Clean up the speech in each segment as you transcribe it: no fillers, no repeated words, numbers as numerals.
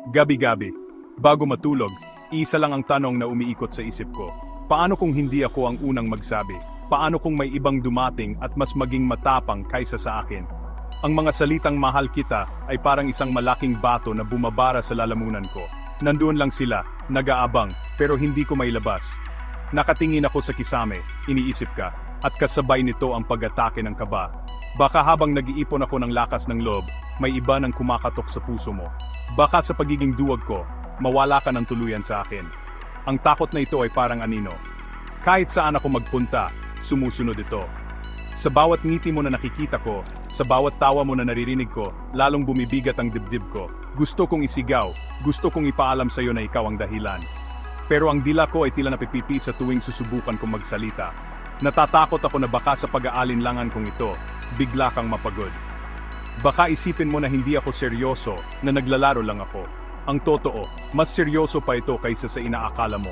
Gabi-gabi, bago matulog, isa lang ang tanong na umiikot sa isip ko. Paano kung hindi ako ang unang magsabi? Paano kung may ibang dumating at mas maging matapang kaysa sa akin? Ang mga salitang mahal kita ay parang isang malaking bato na bumabara sa lalamunan ko. Nandoon lang sila, nag-aabang, pero hindi ko mailabas. Nakatingin ako sa kisame, iniisip ka, at kasabay nito ang pag-atake ng kaba. Baka habang nag-iipon ako ng lakas ng loob, may iba nang kumakatok sa puso mo. Baka sa pagiging duwag ko, mawala ka ng tuluyan sa akin. Ang takot na ito ay parang anino. Kahit saan ako magpunta, sumusunod ito. Sa bawat ngiti mo na nakikita ko, sa bawat tawa mo na naririnig ko, lalong bumibigat ang dibdib ko. Gusto kong isigaw, gusto kong ipaalam sa iyo na ikaw ang dahilan. Pero ang dila ko ay tila napipipi sa tuwing susubukan kong magsalita. Natatakot ako na baka sa pag-aalinlangan kong ito, bigla kang mapagod. Baka isipin mo na hindi ako seryoso, na naglalaro lang ako. Ang totoo, mas seryoso pa ito kaysa sa inaakala mo.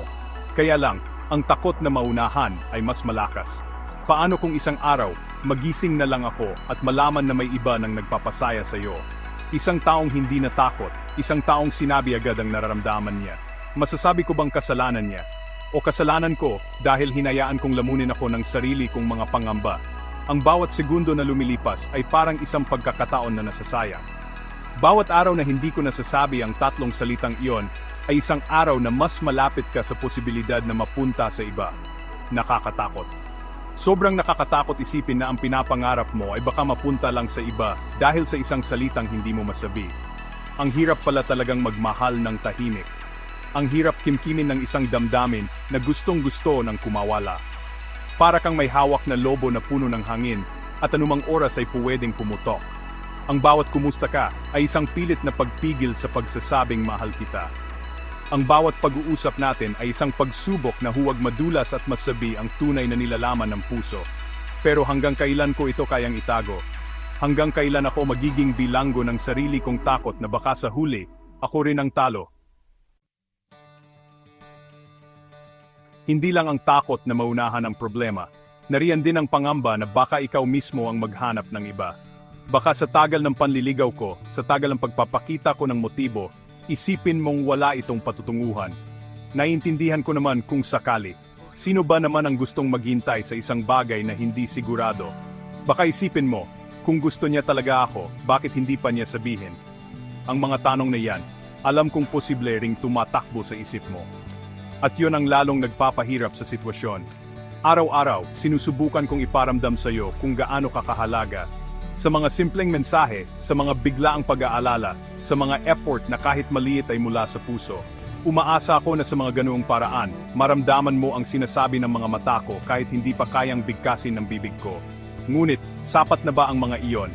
Kaya lang, ang takot na maunahan ay mas malakas. Paano kung isang araw, magising na lang ako at malaman na may iba nang nagpapasaya sa iyo? Isang taong hindi natakot, isang taong sinabi agad ang nararamdaman niya. Masasabi ko bang kasalanan niya? O kasalanan ko dahil hinayaan kong lamunin ako ng sarili kong mga pangamba? Ang bawat segundo na lumilipas ay parang isang pagkakataon na nasasayang. Bawat araw na hindi ko nasasabi ang tatlong salitang iyon ay isang araw na mas malapit ka sa posibilidad na mapunta sa iba. Nakakatakot. Sobrang nakakatakot isipin na ang pinapangarap mo ay baka mapunta lang sa iba dahil sa isang salitang hindi mo masabi. Ang hirap pala talagang magmahal ng tahimik. Ang hirap kimkimin ng isang damdamin na gustong-gusto ng kumawala. Para kang may hawak na lobo na puno ng hangin, at anumang oras ay puwedeng pumutok. Ang bawat kumusta ka ay isang pilit na pagpigil sa pagsasabing mahal kita. Ang bawat pag-uusap natin ay isang pagsubok na huwag madulas at masabi ang tunay na nilalaman ng puso. Pero hanggang kailan ko ito kayang itago? Hanggang kailan ako magiging bilanggo ng sarili kong takot na baka sa huli, ako rin ang talo? Hindi lang ang takot na maunahan ang problema, nariyan din ang pangamba na baka ikaw mismo ang maghanap ng iba. Baka sa tagal ng panliligaw ko, sa tagal ng pagpapakita ko ng motibo, isipin mong wala itong patutunguhan. Naiintindihan ko naman kung sakali. Sino ba naman ang gustong maghintay sa isang bagay na hindi sigurado? Baka isipin mo, kung gusto niya talaga ako, bakit hindi pa niya sabihin? Ang mga tanong na yan, alam kong posible ring tumatakbo sa isip mo. At yun ang lalong nagpapahirap sa sitwasyon. Araw-araw, sinusubukan kong iparamdam sa iyo kung gaano ka kahalaga. Sa mga simpleng mensahe, sa mga biglaang pag-aalala, sa mga effort na kahit maliit ay mula sa puso. Umaasa ako na sa mga ganoong paraan, maramdaman mo ang sinasabi ng mga mata ko kahit hindi pa kayang bigkasin ng bibig ko. Ngunit, sapat na ba ang mga iyon?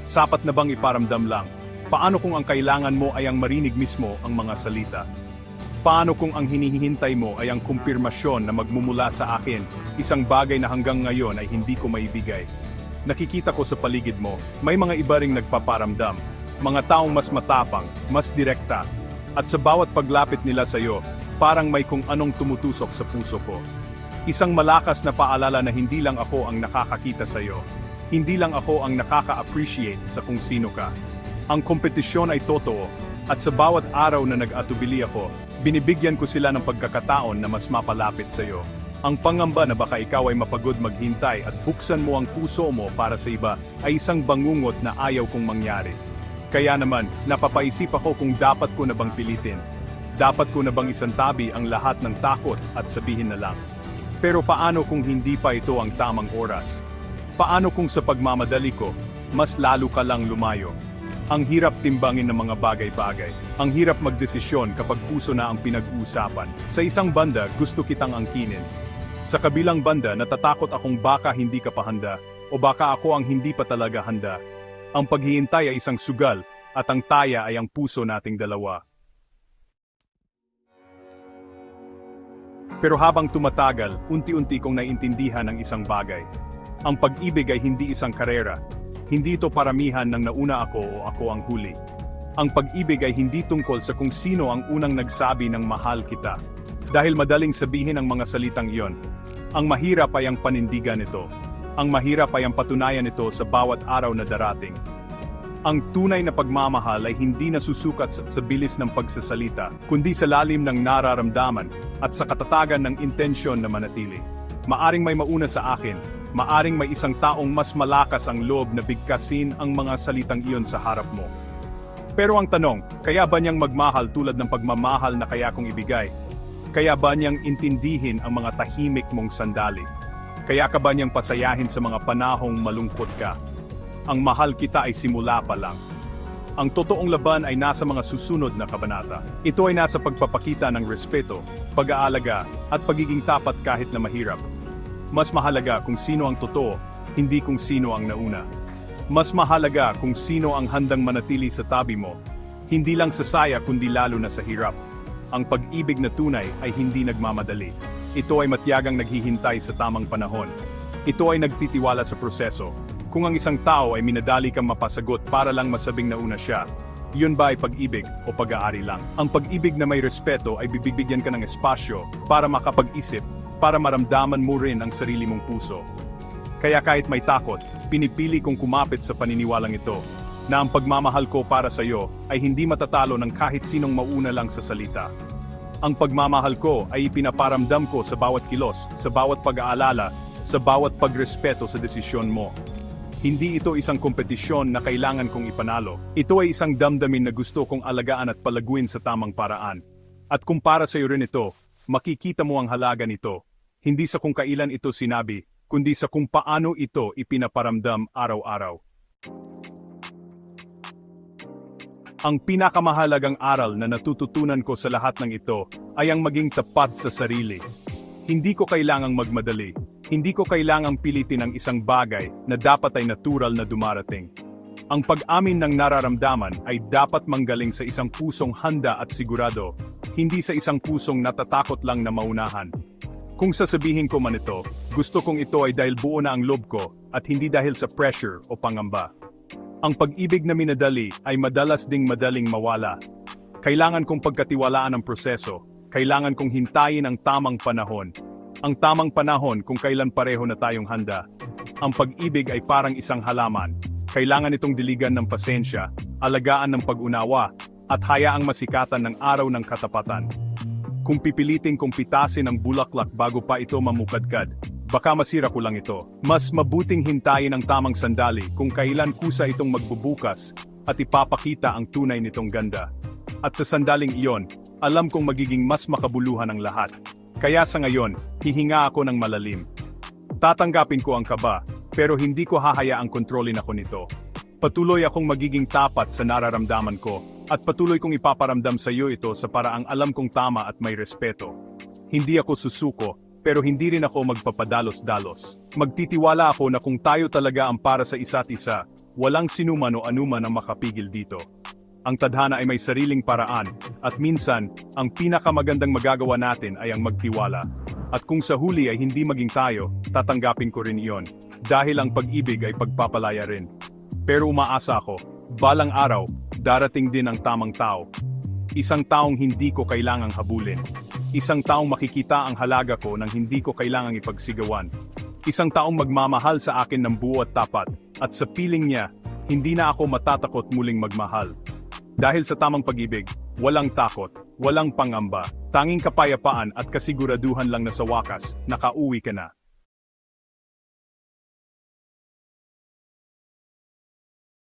Sapat na bang iparamdam lang? Paano kung ang kailangan mo ay ang marinig mismo ang mga salita? Paano kung ang hinihintay mo ay ang kumpirmasyon na magmumula sa akin, isang bagay na hanggang ngayon ay hindi ko maibigay? Nakikita ko sa paligid mo, may mga iba ring nagpaparamdam, mga taong mas matapang, mas direkta, at sa bawat paglapit nila sa iyo, parang may kung anong tumutusok sa puso ko. Isang malakas na paalala na hindi lang ako ang nakakakita sa iyo, hindi lang ako ang nakaka-appreciate sa kung sino ka. Ang kompetisyon ay totoo, at sa bawat araw na nag-atubili ako, binibigyan ko sila ng pagkakataon na mas mapalapit sa iyo. Ang pangamba na baka ikaw ay mapagod maghintay at buksan mo ang puso mo para sa iba ay isang bangungot na ayaw kong mangyari. Kaya naman, napapaisip ako kung dapat ko na bang pilitin. Dapat ko na bang isantabi ang lahat ng takot at sabihin na lang. Pero paano kung hindi pa ito ang tamang oras? Paano kung sa pagmamadali ko, mas lalo ka lang lumayo? Ang hirap timbangin ng mga bagay-bagay. Ang hirap magdesisyon kapag puso na ang pinag-uusapan. Sa isang banda, gusto kitang angkinin. Sa kabilang banda, natatakot akong baka hindi ka pa handa, o baka ako ang hindi pa talaga handa. Ang paghihintay ay isang sugal, at ang taya ay ang puso nating dalawa. Pero habang tumatagal, unti-unti kong naiintindihan ang isang bagay. Ang pag-ibig ay hindi isang karera. Hindi ito paramihan ng nauna ako o ako ang huli. Ang pag-ibig ay hindi tungkol sa kung sino ang unang nagsabi ng mahal kita. Dahil madaling sabihin ang mga salitang iyon. Ang mahirap ay ang panindigan nito. Ang mahirap ay ang patunayan nito sa bawat araw na darating. Ang tunay na pagmamahal ay hindi nasusukat sa bilis ng pagsasalita, kundi sa lalim ng nararamdaman at sa katatagan ng intensyon na manatili. Maaring may mauna sa akin, maaring may isang taong mas malakas ang loob na bigkasin ang mga salitang iyon sa harap mo. Pero ang tanong, kaya ba niyang magmahal tulad ng pagmamahal na kaya kong ibigay? Kaya ba niyang intindihin ang mga tahimik mong sandali? Kaya ka ba niyang pasayahin sa mga panahong malungkot ka? Ang mahal kita ay simula pa lang. Ang totoong laban ay nasa mga susunod na kabanata. Ito ay nasa pagpapakita ng respeto, pag-aalaga, at pagiging tapat kahit na mahirap. Mas mahalaga kung sino ang totoo, hindi kung sino ang nauna. Mas mahalaga kung sino ang handang manatili sa tabi mo, hindi lang sa saya kundi lalo na sa hirap. Ang pag-ibig na tunay ay hindi nagmamadali. Ito ay matiyagang naghihintay sa tamang panahon. Ito ay nagtitiwala sa proseso. Kung ang isang tao ay minadali kang mapasagot para lang masabing nauna siya, yun ba ay pag-ibig o pag-aari lang? Ang pag-ibig na may respeto ay bibigyan ka ng espasyo para makapag-isip, para maramdaman mo rin ang sarili mong puso. Kaya kahit may takot, pinipili kong kumapit sa paniniwalang ito, na ang pagmamahal ko para sa iyo ay hindi matatalo ng kahit sinong mauna lang sa salita. Ang pagmamahal ko ay ipinaparamdam ko sa bawat kilos, sa bawat pag-aalala, sa bawat pagrespeto sa desisyon mo. Hindi ito isang kompetisyon na kailangan kong ipanalo. Ito ay isang damdamin na gusto kong alagaan at palaguin sa tamang paraan. At kung para sa iyo rin ito, makikita mo ang halaga nito. Hindi sa kung kailan ito sinabi, kundi sa kung paano ito ipinaparamdam araw-araw. Ang pinakamahalagang aral na natututunan ko sa lahat ng ito ay ang maging tapat sa sarili. Hindi ko kailangang magmadali. Hindi ko kailangang pilitin ang isang bagay na dapat ay natural na dumarating. Ang pag-amin ng nararamdaman ay dapat manggaling sa isang pusong handa at sigurado, hindi sa isang pusong natatakot lang na maunahan. Kung sasabihin ko man ito, gusto kong ito ay dahil buo na ang loob ko at hindi dahil sa pressure o pangamba. Ang pag-ibig na minadali ay madalas ding madaling mawala. Kailangan kong pagkatiwalaan ang proseso, kailangan kong hintayin ang tamang panahon. Ang tamang panahon kung kailan pareho na tayong handa. Ang pag-ibig ay parang isang halaman. Kailangan itong diligan ng pasensya, alagaan ng pag-unawa, at hayaang masikatan ng araw ng katapatan. Kung pipilitin kong pitasin ang bulaklak bago pa ito mamukadkad, baka masira ko lang ito. Mas mabuting hintayin ang tamang sandali kung kailan kusa itong magbubukas at ipapakita ang tunay nitong ganda. At sa sandaling iyon, alam kong magiging mas makabuluhan ang lahat. Kaya sa ngayon, hihinga ako ng malalim. Tatanggapin ko ang kaba, pero hindi ko hahayaang kontrolin ako nito. Patuloy akong magiging tapat sa nararamdaman ko, at patuloy kong ipaparamdam sa iyo ito sa paraang alam kong tama at may respeto. Hindi ako susuko, pero hindi rin ako magpapadalos-dalos. Magtitiwala ako na kung tayo talaga ang para sa isa't isa, walang sinuman o anuman ang makapigil dito. Ang tadhana ay may sariling paraan, at minsan, ang pinakamagandang magagawa natin ay ang magtiwala. At kung sa huli ay hindi maging tayo, tatanggapin ko rin iyon, dahil ang pag-ibig ay pagpapalaya rin. Pero umaasa ako, balang araw, darating din ang tamang tao. Isang taong hindi ko kailangang habulin. Isang taong makikita ang halaga ko nang hindi ko kailangang ipagsigawan. Isang taong magmamahal sa akin ng buo at tapat, at sa piling niya, hindi na ako matatakot muling magmahal. Dahil sa tamang pag-ibig, walang takot, walang pangamba, tanging kapayapaan at kasiguraduhan lang na sa wakas, nakauwi ka na.